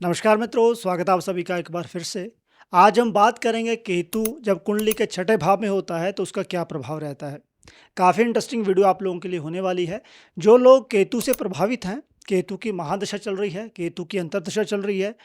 नमस्कार मित्रों, स्वागत है आप सभी का एक बार फिर से। आज हम बात करेंगे केतु जब कुंडली के छठे भाव में होता है तो उसका क्या प्रभाव रहता है। काफ़ी इंटरेस्टिंग वीडियो आप लोगों के लिए होने वाली है। जो लोग केतु से प्रभावित हैं, केतु की महादशा चल रही है, केतु की अंतर्दशा चल रही है,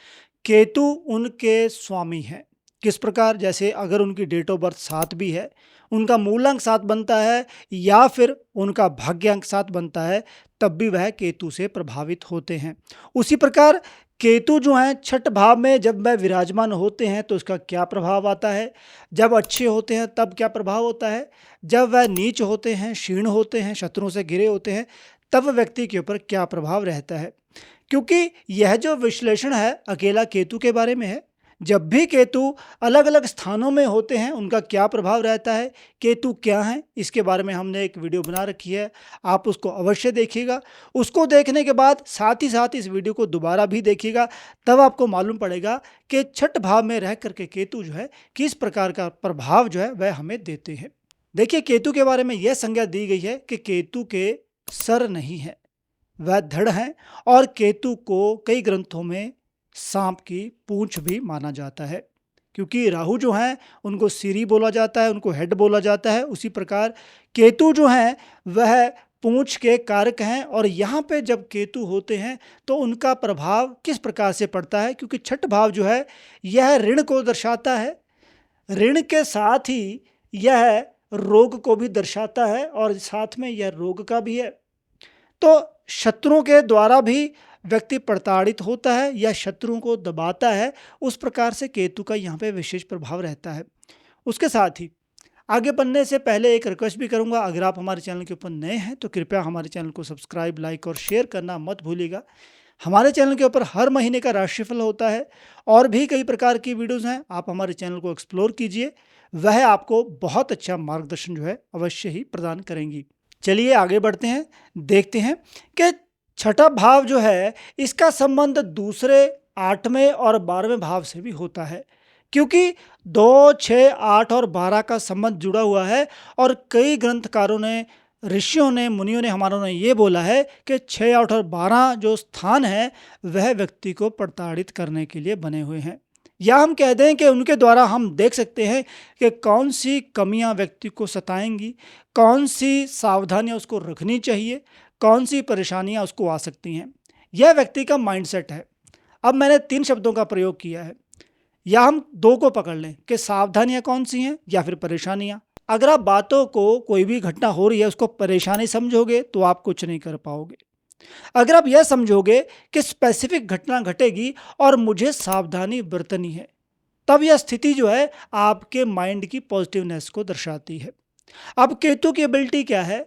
केतु उनके स्वामी हैं। किस प्रकार, जैसे अगर उनकी डेट ऑफ बर्थ 7 भी है, उनका मूलांक 7 बनता है या फिर उनका भाग्यांक 7 बनता है, तब भी वह केतु से प्रभावित होते हैं। उसी प्रकार केतु जो हैं छठ भाव में जब वह विराजमान होते हैं तो उसका क्या प्रभाव आता है, जब अच्छे होते हैं तब क्या प्रभाव होता है, जब वह नीच होते हैं, क्षीण होते हैं, शत्रुओं से घिरे होते हैं, तब व्यक्ति के ऊपर क्या प्रभाव रहता है। क्योंकि यह जो विश्लेषण है अकेला केतु के बारे में है। जब भी केतु अलग अलग स्थानों में होते हैं उनका क्या प्रभाव रहता है, केतु क्या है, इसके बारे में हमने एक वीडियो बना रखी है, आप उसको अवश्य देखिएगा। उसको देखने के बाद साथ ही साथ इस वीडियो को दोबारा भी देखिएगा, तब आपको मालूम पड़ेगा कि छठ भाव में रह करके केतु जो है किस प्रकार का प्रभाव जो है वह हमें देते हैं। देखिए, केतु के बारे में यह संज्ञा दी गई है कि केतु के सर नहीं है, वह धड़ हैं। और केतु को कई ग्रंथों में सांप की पूंछ भी माना जाता है, क्योंकि राहु जो हैं उनको सिरी बोला जाता है, उनको हेड बोला जाता है। उसी प्रकार केतु जो हैं वह पूंछ के कारक हैं। और यहाँ पे जब केतु होते हैं तो उनका प्रभाव किस प्रकार से पड़ता है, क्योंकि छठ भाव जो है यह ऋण को दर्शाता है, ऋण के साथ ही यह रोग को भी दर्शाता है और साथ में यह रोग का भी है। तो शत्रुओं के द्वारा भी व्यक्ति प्रताड़ित होता है या शत्रुओं को दबाता है, उस प्रकार से केतु का यहाँ पे विशेष प्रभाव रहता है। उसके साथ ही आगे बढ़ने से पहले एक रिक्वेस्ट भी करूँगा, अगर आप हमारे चैनल के ऊपर नए हैं तो कृपया हमारे चैनल को सब्सक्राइब, लाइक और शेयर करना मत भूलिएगा। हमारे चैनल के ऊपर हर महीने का राशिफल होता है और भी कई प्रकार की वीडियोज़ हैं, आप हमारे चैनल को एक्सप्लोर कीजिए, वह आपको बहुत अच्छा मार्गदर्शन जो है अवश्य ही प्रदान करेंगी। चलिए आगे बढ़ते हैं, देखते हैं कि छठा भाव जो है इसका संबंध दूसरे 8वें और 12वें भाव से भी होता है, क्योंकि 2, 6, 8 और 12 का संबंध जुड़ा हुआ है। और कई ग्रंथकारों ने, ऋषियों ने, मुनियों ने, हमारों ने ये बोला है कि 6, 8 और 12 जो स्थान है वह व्यक्ति को प्रताड़ित करने के लिए बने हुए हैं, या हम कह दें कि उनके द्वारा हम देख सकते हैं कि कौन सी कमियां व्यक्ति को सताएंगी, कौन सी सावधानियां उसको रखनी चाहिए, कौन सी परेशानियां उसको आ सकती हैं। यह व्यक्ति का माइंडसेट है। अब मैंने 3 शब्दों का प्रयोग किया है, या हम 2 को पकड़ लें कि सावधानियां कौन सी हैं या फिर परेशानियां। अगर आप बातों को, कोई भी घटना हो रही है उसको परेशानी समझोगे तो आप कुछ नहीं कर पाओगे। अगर आप यह समझोगे कि स्पेसिफिक घटना घटेगी और मुझे सावधानी बरतनी है, तब यह स्थिति जो है आपके माइंड की पॉजिटिवनेस को दर्शाती है। अब केतु की एबिलिटी क्या है?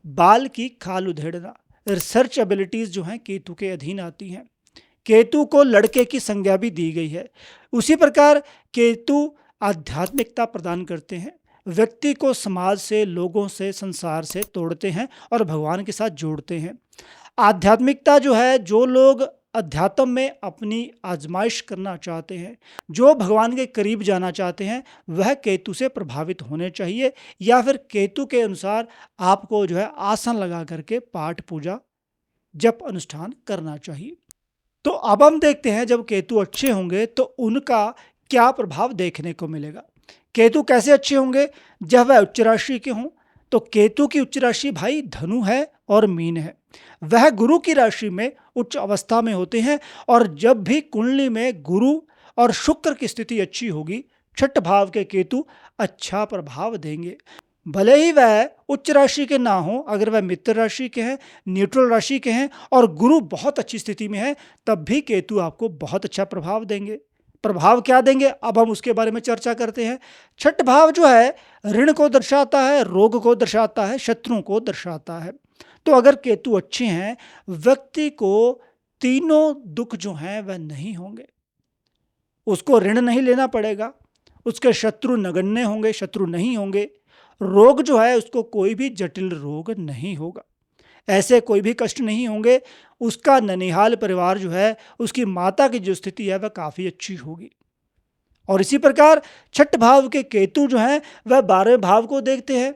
बाल की खाल उधेड़ना, रिसर्च एबिलिटीज जो हैं केतु के अधीन आती हैं। केतु को लड़के की संज्ञा भी दी गई है। उसी प्रकार केतु आध्यात्मिकता प्रदान करते हैं, व्यक्ति को समाज से, लोगों से, संसार से तोड़ते हैं और भगवान के साथ जोड़ते हैं। आध्यात्मिकता जो है, जो लोग अध्यात्म में अपनी आजमाइश करना चाहते हैं, जो भगवान के करीब जाना चाहते हैं, वह केतु से प्रभावित होने चाहिए, या फिर केतु के अनुसार आपको जो है आसन लगा करके पाठ पूजा जप अनुष्ठान करना चाहिए। तो अब हम देखते हैं जब केतु अच्छे होंगे तो उनका क्या प्रभाव देखने को मिलेगा। केतु कैसे अच्छे होंगे? जब वह उच्च राशि के हों। तो केतु की उच्च राशि भाई धनु है और मीन है, वह गुरु की राशि में उच्च अवस्था में होते हैं। और जब भी कुंडली में गुरु और शुक्र की स्थिति अच्छी होगी, छठ भाव के केतु अच्छा प्रभाव देंगे। भले ही वह उच्च राशि के ना हो, अगर वह मित्र राशि के हैं, न्यूट्रल राशि के हैं और गुरु बहुत अच्छी स्थिति में है, तब भी केतु आपको बहुत अच्छा प्रभाव देंगे। प्रभाव क्या देंगे, अब हम उसके बारे में चर्चा करते हैं। छठ भाव जो है ऋण को दर्शाता है, रोग को दर्शाता है, शत्रुओं को दर्शाता है। तो अगर केतु अच्छे हैं, व्यक्ति को तीनों दुख जो हैं वह नहीं होंगे, उसको ऋण नहीं लेना पड़ेगा, उसके शत्रु नगण्य होंगे, शत्रु नहीं होंगे, रोग जो है उसको कोई भी जटिल रोग नहीं होगा, ऐसे कोई भी कष्ट नहीं होंगे। उसका ननिहाल परिवार जो है, उसकी माता की जो स्थिति है वह काफ़ी अच्छी होगी। और इसी प्रकार छठ भाव के केतु जो हैं वह 12वें भाव को देखते हैं।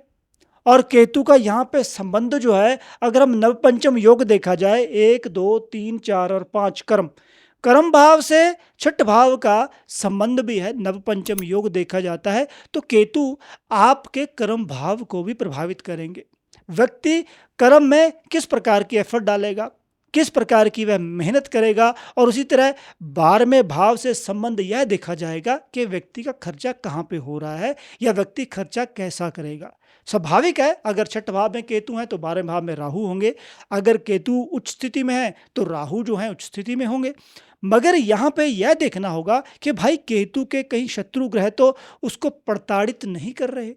और केतु का यहाँ पे संबंध जो है, अगर हम नवपंचम योग देखा जाए, 1, 2, 3, 4 और 5 कर्म, कर्म भाव से छठ भाव का संबंध भी है, नव पंचम योग देखा जाता है। तो केतु आपके कर्म भाव को भी प्रभावित करेंगे। व्यक्ति कर्म में किस प्रकार की एफर्ट डालेगा, किस प्रकार की वह मेहनत करेगा, और उसी तरह 12वें भाव से संबंध यह देखा जाएगा कि व्यक्ति का खर्चा कहाँ पे हो रहा है या व्यक्ति खर्चा कैसा करेगा। स्वाभाविक है, अगर छठ भाव में केतु है तो 12वें भाव में राहु होंगे, अगर केतु उच्च स्थिति में है तो राहु जो है उच्च स्थिति में होंगे। मगर यहाँ पे यह देखना होगा कि भाई केतु के कहीं शत्रु ग्रह तो उसको प्रताड़ित नहीं कर रहे,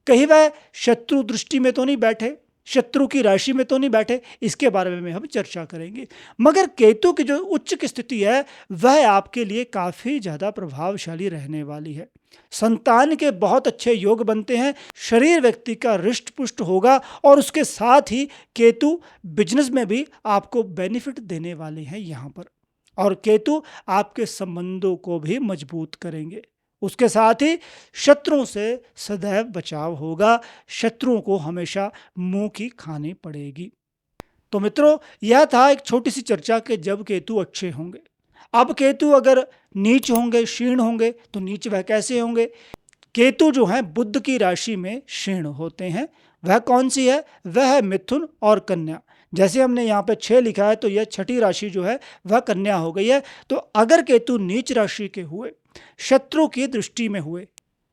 कहीं वह शत्रु दृष्टि में तो नहीं बैठे, शत्रु की राशि में तो नहीं बैठे। इसके बारे में हम चर्चा करेंगे। मगर केतु की जो उच्च की स्थिति है वह आपके लिए काफी ज्यादा प्रभावशाली रहने वाली है। संतान के बहुत अच्छे योग बनते हैं, शरीर व्यक्ति का हृष्ट पुष्ट होगा, और उसके साथ ही केतु बिजनेस में भी आपको बेनिफिट देने वाले हैं यहाँ पर। और केतु आपके संबंधों को भी मजबूत करेंगे। उसके साथ ही शत्रुओं से सदैव बचाव होगा, शत्रुओं को हमेशा मुंह की खानी पड़ेगी। तो मित्रों, यह था एक छोटी सी चर्चा कि जब केतु अच्छे होंगे। अब केतु अगर नीच होंगे, क्षीण होंगे, तो नीच वह कैसे होंगे? केतु जो है बुध की राशि में क्षीण होते हैं। वह कौन सी है? वह है मिथुन और कन्या। जैसे हमने यहाँ पे 6 लिखा है तो यह छठी राशि जो है वह कन्या हो गई है। तो अगर केतु नीच राशि के हुए, शत्रु की दृष्टि में हुए,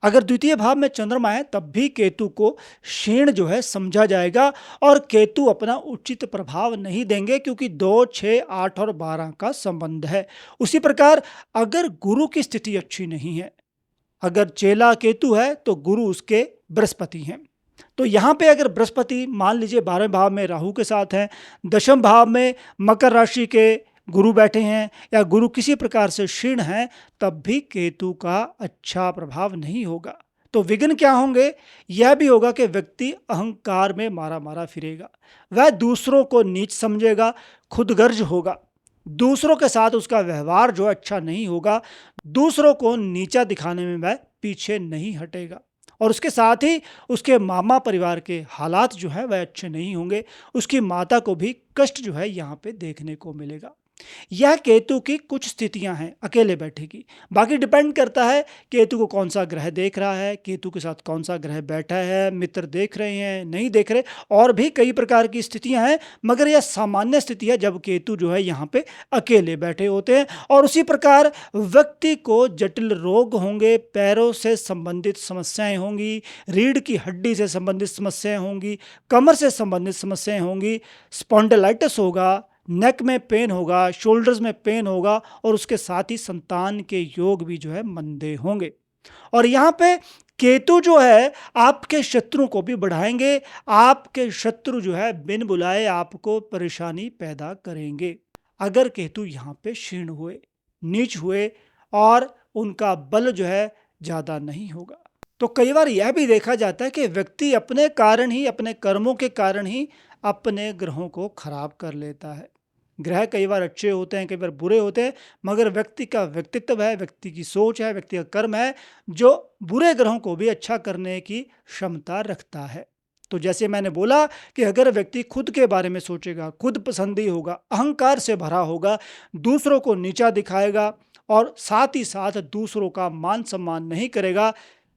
अगर द्वितीय भाव में चंद्रमा है तब भी केतु को क्षीण जो है समझा जाएगा, और केतु अपना उचित प्रभाव नहीं देंगे क्योंकि 2, 6, 8 और 12 का संबंध है। उसी प्रकार अगर गुरु की स्थिति अच्छी नहीं है, अगर चेला केतु है तो गुरु उसके बृहस्पति हैं। तो यहाँ पे अगर बृहस्पति मान लीजिए 12वें भाव में राहु के साथ हैं, 10वें भाव में मकर राशि के गुरु बैठे हैं, या गुरु किसी प्रकार से क्षीण हैं, तब भी केतु का अच्छा प्रभाव नहीं होगा। तो विघ्न क्या होंगे? यह भी होगा कि व्यक्ति अहंकार में मारा मारा फिरेगा, वह दूसरों को नीच समझेगा, खुदगर्ज होगा, दूसरों के साथ उसका व्यवहार जो अच्छा नहीं होगा, दूसरों को नीचा दिखाने में वह पीछे नहीं हटेगा, और उसके साथ ही उसके मामा परिवार के हालात जो है वह अच्छे नहीं होंगे, उसकी माता को भी कष्ट जो है यहाँ पे देखने को मिलेगा। यह केतु की कुछ स्थितियां हैं अकेले बैठे की। बाकी डिपेंड करता है केतु को कौन सा ग्रह देख रहा है, केतु के साथ कौन सा ग्रह बैठा है, मित्र देख रहे हैं नहीं देख रहे, और भी कई प्रकार की स्थितियां हैं। मगर यह सामान्य स्थिति है जब केतु जो है यहाँ पे अकेले बैठे होते हैं। और उसी प्रकार व्यक्ति को जटिल रोग होंगे, पैरों से संबंधित समस्याएं होंगी, रीढ़ की हड्डी से संबंधित समस्याएं होंगी, कमर से संबंधित समस्याएं होंगी, स्पॉन्डिलाइटिस होगा, नेक में पेन होगा, शोल्डर्स में पेन होगा, और उसके साथ ही संतान के योग भी जो है मंदे होंगे। और यहाँ पे केतु जो है आपके शत्रुओं को भी बढ़ाएंगे। आपके शत्रु जो है बिन बुलाए आपको परेशानी पैदा करेंगे अगर केतु यहाँ पे क्षीण हुए, नीच हुए, और उनका बल जो है ज्यादा नहीं होगा। तो कई बार यह भी देखा जाता है कि व्यक्ति अपने कारण ही, अपने कर्मों के कारण ही अपने ग्रहों को खराब कर लेता है। ग्रह कई बार अच्छे होते हैं, कई बार बुरे होते हैं, मगर व्यक्ति का व्यक्तित्व है, व्यक्ति की सोच है, व्यक्ति का कर्म है जो बुरे ग्रहों को भी अच्छा करने की क्षमता रखता है। तो जैसे मैंने बोला कि अगर व्यक्ति खुद के बारे में सोचेगा, खुद पसंदी होगा, अहंकार से भरा होगा, दूसरों को नीचा दिखाएगा, और साथ ही साथ दूसरों का मान सम्मान नहीं करेगा,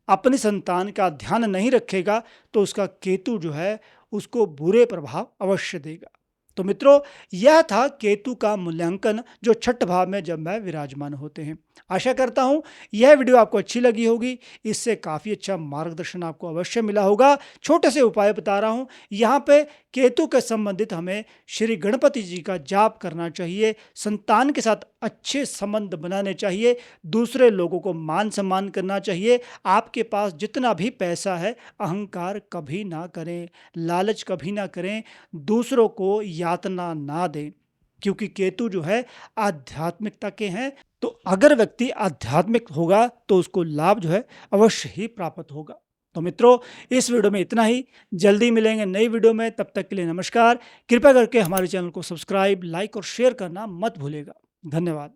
अपनी संतान का ध्यान नहीं रखेगा, तो उसका केतु जो है उसको बुरे प्रभाव अवश्य देगा। तो मित्रों, यह था केतु का मूल्यांकन जो छठ भाव में जब वह विराजमान होते हैं। आशा करता हूं यह वीडियो आपको अच्छी लगी होगी, इससे काफ़ी अच्छा मार्गदर्शन आपको अवश्य मिला होगा। छोटे से उपाय बता रहा हूं। यहाँ पे केतु के संबंधित हमें श्री गणपति जी का जाप करना चाहिए, संतान के साथ अच्छे संबंध बनाने चाहिए, दूसरे लोगों को मान सम्मान करना चाहिए। आपके पास जितना भी पैसा है, अहंकार कभी ना करें, लालच कभी ना करें, दूसरों को यातना ना दें, क्योंकि केतु जो है आध्यात्मिकता के हैं। तो अगर व्यक्ति आध्यात्मिक होगा तो उसको लाभ जो है अवश्य ही प्राप्त होगा। तो मित्रों, इस वीडियो में इतना ही। जल्दी मिलेंगे नई वीडियो में, तब तक के लिए नमस्कार। कृपया करके हमारे चैनल को सब्सक्राइब, लाइक और शेयर करना मत भूलिएगा। धन्यवाद।